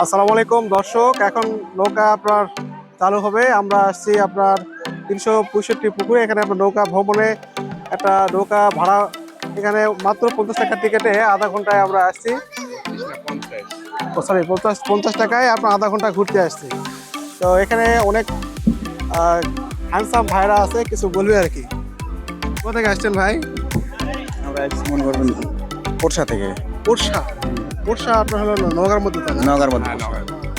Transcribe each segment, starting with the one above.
আসসালামু আলাইকুম দর্শক, এখন নৌকা আপনার চালু হবে। আমরা আসছি আপনার 365 পুকুরে। এখানে আপনার নৌকা ভ্রমণে একটা নৌকা ভাড়া, এখানে মাত্র 50 টাকা টিকেটে আধা ঘন্টায় আমরা আসছি। সরি, 50 টাকায় আপনার আধা ঘন্টা ঘুরতে আসছি। তো এখানে অনেক হ্যান্ডসাম ভাইরা আছে, কিছু বলবে আর কি। কোথা থেকে আসছেন ভাই? আমরা মনে করবেন পোরশা থেকে। পোরশা? পোরশা আপনার হলো নওগাঁর মধ্যে, তাই না? নওগাঁর মধ্যে।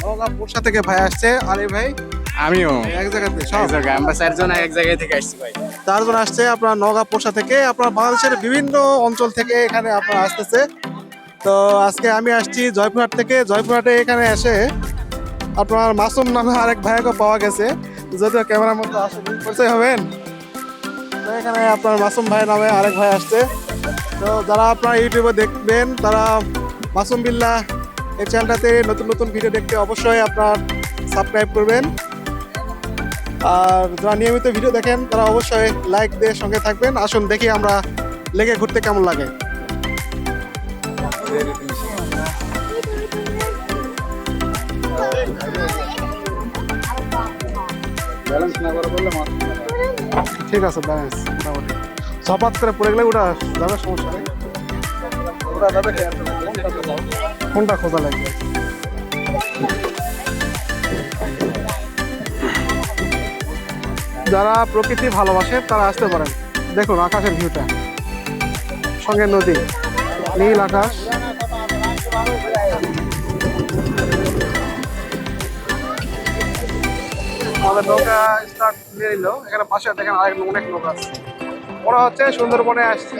নওগাঁ পোরশা থেকে ভাই আসছে। আর এই ভাই আমিও এক জায়গাতে এক সব জায়গায়, আমরা 4 জন এক জায়গায় থেকে আসছি ভাই। 4 জন আসছে আপনার নওগাঁ পোরশা থেকে। আপনার বাংলাদেশের বিভিন্ন অঞ্চল থেকে এখানে আপনার আসতেছে। তো আজকে আমি আসছি জয়পুরহাট থেকে। জয়পুরহাটে এখানে এসে আপনার মাসুম নামে আরেক ভাইকে পাওয়া গেছে, যদিও ক্যামেরার মধ্যে আসেনি, পরিচয় হবেন। তো এখানে আপনার মাসুম ভাই নামে আরেক ভাই আসছে। তো যারা আপনার ইউটিউবে দেখবেন তারা মাসুম বিল্লাহ এই চ্যানেলটাতে নতুন নতুন ভিডিও দেখতে অবশ্যই আপনার সাবস্ক্রাইব করবেন। আর যারা নিয়মিত ভিডিও দেখেন তারা অবশ্যই লাইক দিয়ে সঙ্গে থাকবেন। আসুন দেখি আমরা লেগে ঘুরতে কেমন লাগে। ঠিক আছে, ব্যালেন্স মোটামুটি। সপাত করে পড়ে গেলে ওটা যাবে, সমস্যা নেই। কোনটা খোঁজা লাগবে? যারা প্রকৃতি ভালোবাসে তারা আসতে পারেন। দেখুন আকাশের ভিউটা, সঙ্গে নদী, নীল আকাশ। আমাদের নৌকা স্টার্ট নিয়ে নিল। এখানে পাশে দেখেন আরেক অনেক নৌকা আছে। ওরা হচ্ছে সুন্দরবনে আসছে।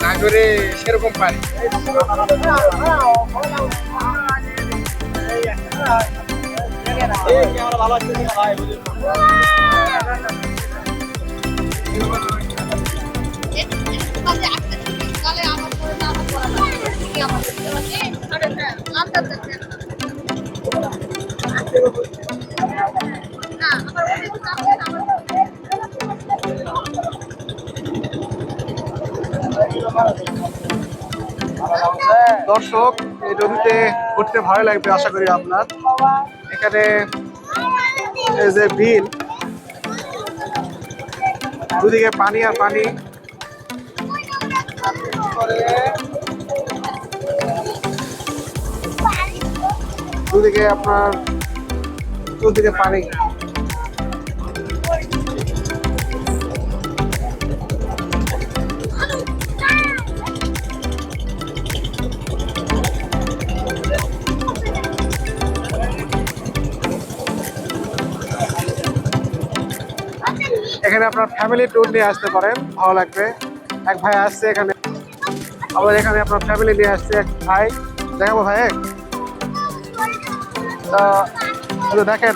নাগরে সেরকম পারি। দর্শক, এই নদীতে ঘুরতে ভালো লাগবে আশা করি আপনার। এখানে এই যে বিল, দুদিকে পানি আর পানি, দুদিকে আপনার দুদিকে পানি। এখানে আপনার ফ্যামিলি ট্যুর নিয়ে আসতে পারেন, ভালো লাগবে। এক ভাই আসছে এখানে, আবার এখানে আপনার ফ্যামিলি নিয়ে আসছে এক ভাই, দেখাবো ভাই। তা এই যে দেখেন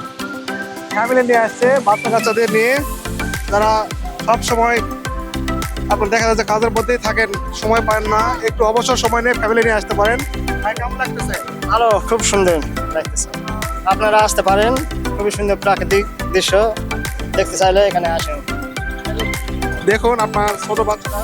ফ্যামিলি নিয়ে আসছে বাচ্চা কাচ্চাদের নিয়ে, তারা সব সময় আপনার দেখা যাচ্ছে কাজের মধ্যেই থাকেন, সময় পান না, একটু অবসর সময় নিয়ে ফ্যামিলি নিয়ে আসতে পারেন। ভাই কেমন লাগতেছে? ভালো, খুব সুন্দর লাগতেছে। আপনারা আসতে পারেন, খুবই সুন্দর প্রাকৃতিক দৃশ্য দেখতে চাইলে এখানে আসেন। দেখুন আপনার ছোট বাচ্চারা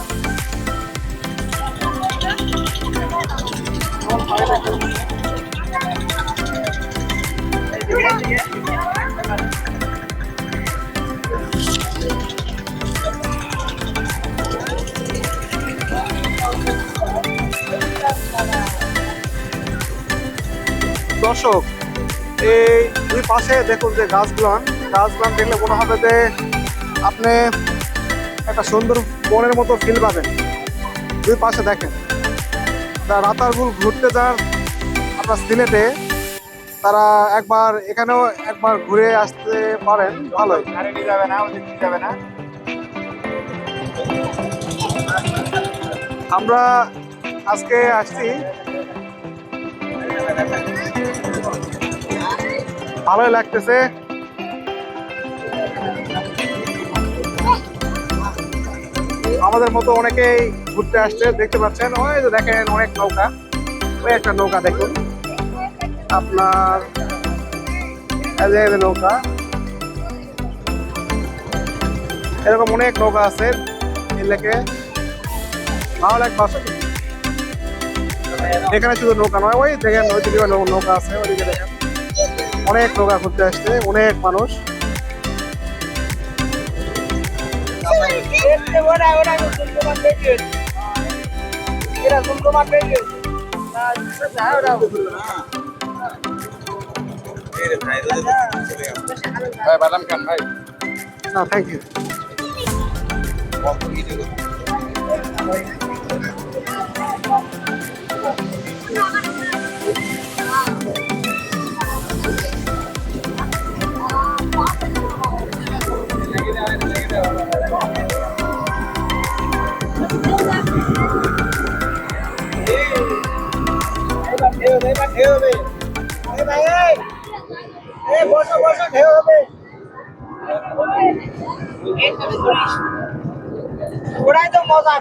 দর্শক, এই দুই পাশে দেখুন যে গাছগুলান দেখলে মনে হবে যে আপনি একটা সুন্দর বনের মতো ফিল পাবেন। দুই পাশে দেখেন, যারা রাতারগুল ঘুরতে যান আপনার সিলেটে, তারা একবার এখানেও একবার ঘুরে আসতে পারেন, ভালোই। যাবে না, যাবে না। আমরা আজকে আসছি, ভালোই লাগতেছে। আমাদের মতো অনেকেই ঘুরতে আসছে, দেখতে পাচ্ছেন ওই যে দেখেন অনেক নৌকা, ওই একটা নৌকা দেখুন আপনার, এই যে নৌকা, এরকম অনেক নৌকা আছে এই লেকে, ভালো লাগবে আসলে। এখানে শুধু নৌকা নয়, ওই দেখেন ওইদিকে নৌকা আছে, ওইদিকে দেখেন অনেক নৌকা ঘুরতে আসছে, অনেক মানুষ। ভাই বাদাম খান ভাই। না থ্যাংক ইউ। ওরাই তো মজা।